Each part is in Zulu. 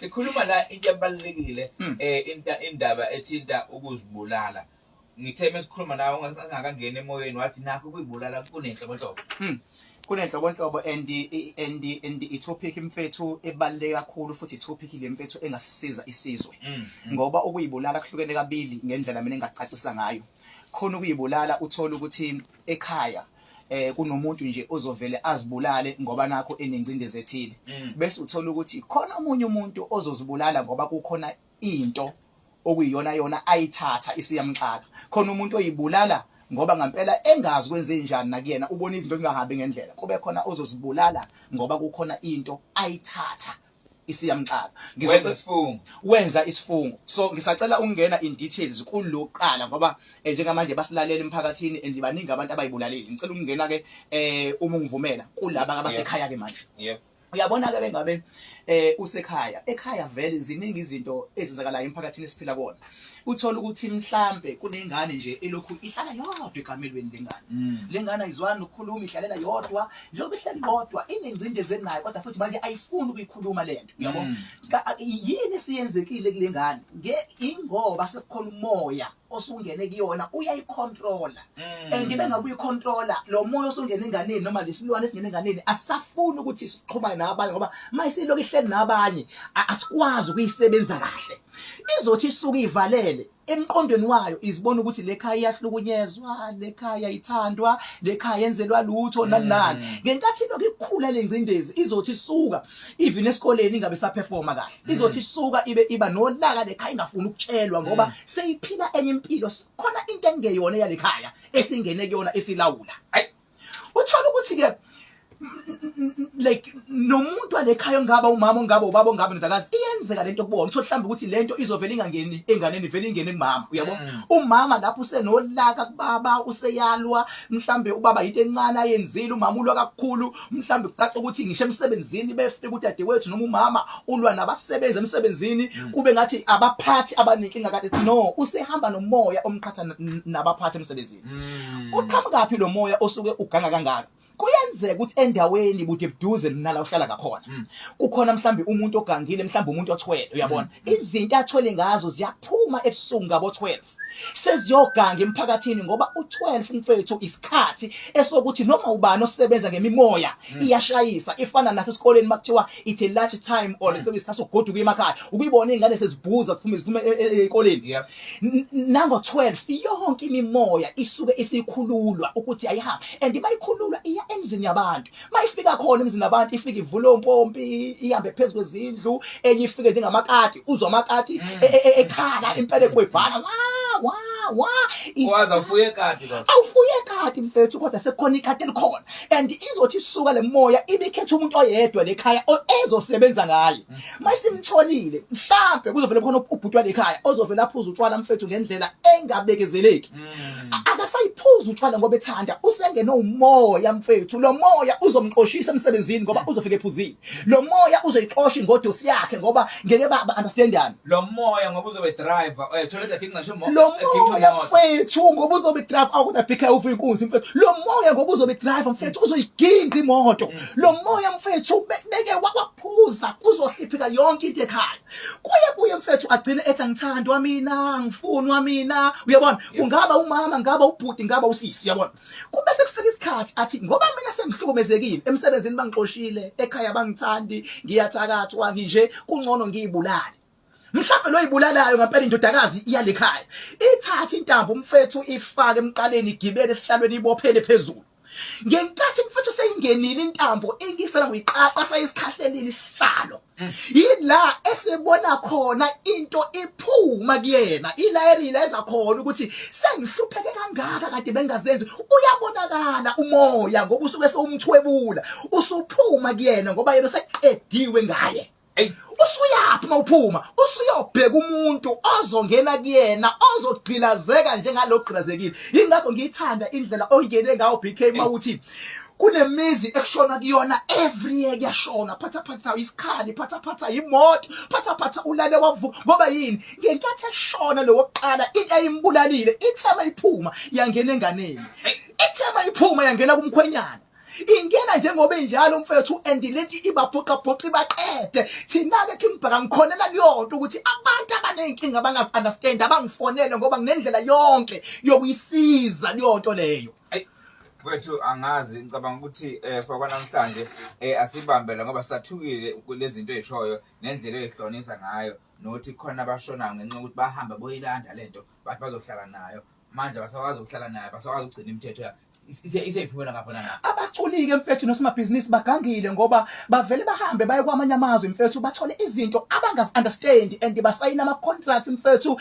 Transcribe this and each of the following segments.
sikhuluma la into ebalekile indaba ethinta ukuzibulala. Ngithe mesikhuluma nawe ungakangena emoyeni wathi nakho ukuyibulala kunenhlobonhlobo. Kunenhlobonhlobo and i-topic mfethu ebaluleke kakhulu futhi i-topic le mfethu engasisiza isizwe. Ngoba ukuyibulala kuhlukene kabili ngendlela mina engacacisa ngayo. Khona ukuyibulala uthola ukuthi ekhaya kunomuntu nje ozovele azibulale ngoba nakho enengcindezi ethile. Bese uthola ukuthi khona omunye umuntu ozozibulala ngoba kukhona into okuyiyona yona ayithatha isiyamxaka. Khona umuntu oyibulala ngoba ngempela engazi kwenze njani nakuyena ubona izinto ezingahambi ngendlela. Kube khona ozozibulala ngoba kukhona into ayithatha isiyamxaka. Wenza isifungo. So ngisacela ukungena in details kuloqala ngoba njengamanje basilalela emphakathini and baningi abantu abayibulaleli. Ngicela ukungena ke uma ungivumela kulaba abasekhaya ke manje. Yep. Uyabona ke bengabe usekhaya. Ekhaya vele ziningi izinto ezizakalayo emphakathini esiphila kona. Uthola ukuthi mhlambe kunengane nje elokhu ihlala yodwa ekamelweni lengane. Lengane ayizwani ukukhuluma ihlalela yodwa, njengoba ihlala yodwa inengcindezi enayo kodwa futhi manje ayifuni ukuyikhuluma lento. Uyabona? Yini siyenzekile kule ngane? Ingoba sekukhona umoya osungene kuyona uyayicontrola. And bengabe uyicontrola lo moya osungene enganeni noma lesilwane esingene enganeni asafuni ukuthi siqhubane nabanye ngoba mayisiloko ihleli nabanye asikwazi ukuyisebenza kahle. Izothi isuka ivalele emqondweni wayo izibona ukuthi lekhaya iyahlukunyezwa, lekhaya ithandwa, lekhaya yenzelwa lutho nanani. Ngenkathi lokho ikhula lengcindezi izothi isuka even esikoleni ingabe saperforma kahle. Izothi isuka iba nolaka lekhaya ingafuni ukutshelwa ngoba seyiphila enye impilo. Khona into engeyona yalekhaya esingene kuyona esilawula. Uthola ukuthi ke like nomuntu walekhaya ngaba umama ngaba ubaba ngaba ndodakazi iyenzeka lento kubona uthola mhlawumbe ukuthi lento izovela ingangeni enganeni vele ingene kumama. Uyabona umama lapho usenolaka kubaba useyalwa mhlawumbe ubaba yinto encane ayenzile umama ulwa kakhulu mhlawumbe kucaca ukuthi ngisho emsebenzini befike ukuthi dadewethu noma umama ulwa nabasebenza emsebenzini kube ngathi abaphathi abaninkinga kade no usehamba nomoya omqhatha nabaphathi emsebenzini. Uqhamuka phi lo moya osuke uganga kangaka? Kuyenzeka ukuthi endaweni bude buduze nala uhlala ngakhona kukhona mhlambi umuntu ogangile mhlambi umuntu othwele. Uyabona izinto athwele ngazo ziyaphuma ebusungu ngabo 12 seziyoganga emphakathini ngoba u12 mfethu isikhathi esokuthi noma ubani osebenza ngemimoya iyashayisa ifana nasesikoleni makuthiwa it's a lunch time or isikhathi sokugoduka emakhaya ukuyibona izingane sezibhuza ziphuma ezikoleni. Nango 12 yonke imimoya isuke isikhululwa ukuthi ayihambe and mayikhululwa iya emzini yabantu. Mayifika khona emzini yabantu ifika ivula ompompi ihambe phezulu kwezindlu enye ifike njengamakati uzwa amakati ekhala impela kwebhala Waza ufuye kati lo. Awufuye kati mfethu kodwa sekukhona ikati elikhona and izothi isuka lemoya ibikhetha umuntu oyedwa lekhaya ezosebenza ngaye. Mayisimtholile mhlambe kuzovela khona ubhutwa lekhaya ozovela aphuza utshwala mfethu ngendlela engabekezeleki. Akasayiphuza utshwala ngoba ethanda usengene umoya mfethu. Lo moya uzomxoshisa emsebenzini ngoba uzofika ephuzile. Lo moya uzoyixosha ingodosi yakhe ngoba ngeke ba understandani. Lo moya ngoba uzobe driver thola that ngisho moya mfethu ngoba uzobe drive akuda phika ufu inkunzi mfethu. Lo moya ngoba uzobe drive mfethu uzoyiginga imoto. Lo moya mfethu beke wakuphuza kuzohliphika yonke into ekhaya. Kuye mfethu agcine ethi angithandwa mina ngifunwa mina. Uyabona ungaba umama ngaba ubhuti ngaba usisi. Uyabona kube sekufika isikhathi athi ngoba mina sengihlukumezekile emsebenzini bangixoshile ekhaya bangithandi ngiyathakathwa nje kungcono ngiyibulale. Mhlawumbe lo yibulalayo ngempela indodakazi iyalekhaya ithatha intambo mfethu ifake emqaleni igibele esihlalweni ibophele phezulu. Ngenkathi mfethu seyingenile intambo engisela ngoyiqaqa sayisikhahlelile isihlalo. Yila esebona khona into iphuma kuyena ilayerila ezakhona ukuthi sengihlupheke kangaka kade bengazenzi. Uyabonakala umoya ngoba usuke sewumthwebula usuphuma kuyena ngoba yena seqediwe ngaye. Usuyaphi mawuphuma usuyobheka umuntu ozongena kuyena ozogqilazeka njengalogqilazekile. Ingakho ngiyithanda indlela oyingene ngawo BK mawuthi kunemizi ekushona kuyona every year kuyashona phatha isikhali phatha imoto phatha ulale wavuka ngoba yini ngenkathi eshona lo wokuqala into ayimbulalile ithema iphuma yangena enganeni ithema iphuma yangena kumkhwenyana ingena njengoba injalo mfethu and lenti ibaphoqa ibaqede thina ke King Bhaka ngikhonela liyonto ukuthi abantu abanenkinga abangazi-understand abangifonele ngoba nginendlela yonke yokuyisiza liyonto leyo. Wethu angazi ngicabanga ukuthi for kwanamhlanje asibambela ngoba sathukile kulezi zinto ezishoyo nendlela ezihlonisa ngayo nokuthi khona abashonayo ngenxa ukuthi bahamba boyilanda lento bathi bazohlala nayo manje basakwazi ukuhlala nayo basakwazi ukugcina imithetho yakhe iseyiphumela ngapha na abaculike mfethu nosimabhizinisi bagangile ngoba bavele bahambe baye kwamanye amazwe mfethu bathole izinto abangazi-understand and basayina ama-contracts mfethu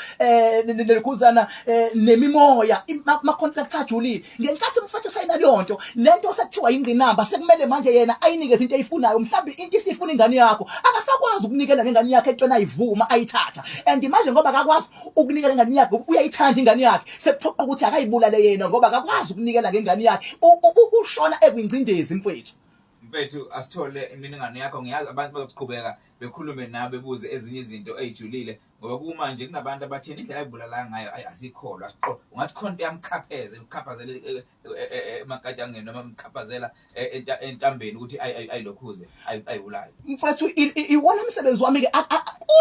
nekuzana nemimoya ama-contracts ajulile ngenkathi mfethu sayina leyonto lento sekuthiwa ingqinamba sekumele manje yena ayinikeze into ayifunayo mhlawumbe into isifuna ingane yakho akasakwazi ukunikela ngengane yakhe entweni ayivuma ayithatha and manje ngoba akakwazi ukunikela ingane yakhe uyayithanda ingane yakhe sekuphoqa ukuthi akayibulale yena ngoba akakwazi ukunikela ngengane yakhe ushona ekuyingcindezi mfethu asithole imininingwane yakho ngiyazi abantu bazoqhubeka bekhulume nawe bebuze ezinye izinto ezijulile ngoba kuma nje kunabantu abathini indlela ayibulala ngayo asikholwa ungathi khonto yamkhapheze ukhaphazela emakatangeni noma umkhaphazela entambeni ukuthi ayilokhuze ayibulala mfethu iwona umsebenzi wami ke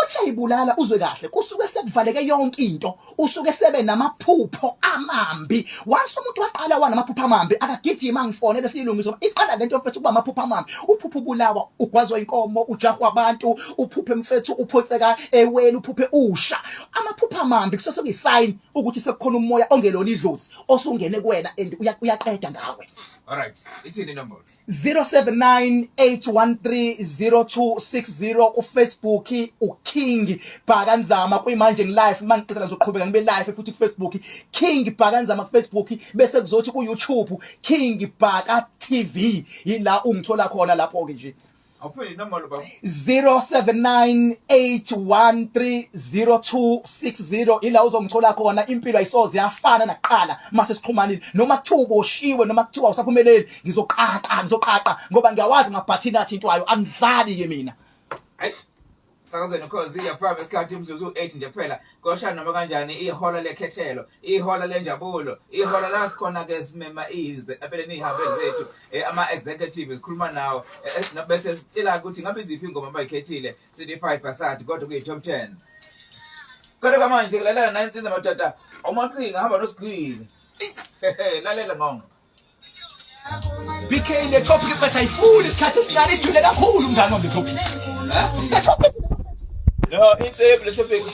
uthi ayibulala uzwe kahle kusuke sekuvaleke yonke into usuke sebe namaphupho amambi once umuntu waqala namaphupho amambi akagijima ngifonele silungiso iqala lento mfethu kuba amaphupho amambi uphupho bulawa ugwazwa inkomo ujahwa abantu uphuphe mfethu uphotseka eweni uphuphe usha amaphupho amambi kusuke kuyisign ukuthi sekukhona umoya ongelona idlozi osungene kuwena and uyaqeda ngawe. Alright, ithini inombolo 0798130260 kuFacebook uKing Bhaka Nzama kuyimanje ngi-live mangiqedela ngizoqhubeka ngibe live futhi kuFacebook King Bhaka Nzama kuFacebook bese kuzothi kuYouTube King Bhaka TV yila ungithola khona lapho ke nje. 0798130260 ila uzongithola khona impilo ayisoze yafana nakuqala mase sixhumanile noma kuthiwa ushiwe noma kuthiwa usaphumeleli ngizoqaqa ngoba ngiyawazi ngabhathina athi into ayo angidlali ke mina. Sakazeni cause iyafaba isikhathi umzuzu 8 nje kuphela koshana noma kanjani ihola lekhethelo ihola lenjabulo ihola la khona ke simema empeleni ihambe zethu ama executives khuluma nawo bese sitshela ukuthi ngabe iziphi ingoma abayikhethile CD5 asadi kodwa kuyi top 10 kodwa manje lalela nayo insizwa madoda uMaqhinga hamba nosigwini lalela ngongo BK le topic but ayifuni isikhathi esincane ijule kakhulu mngani wami le topic no, it's a topic.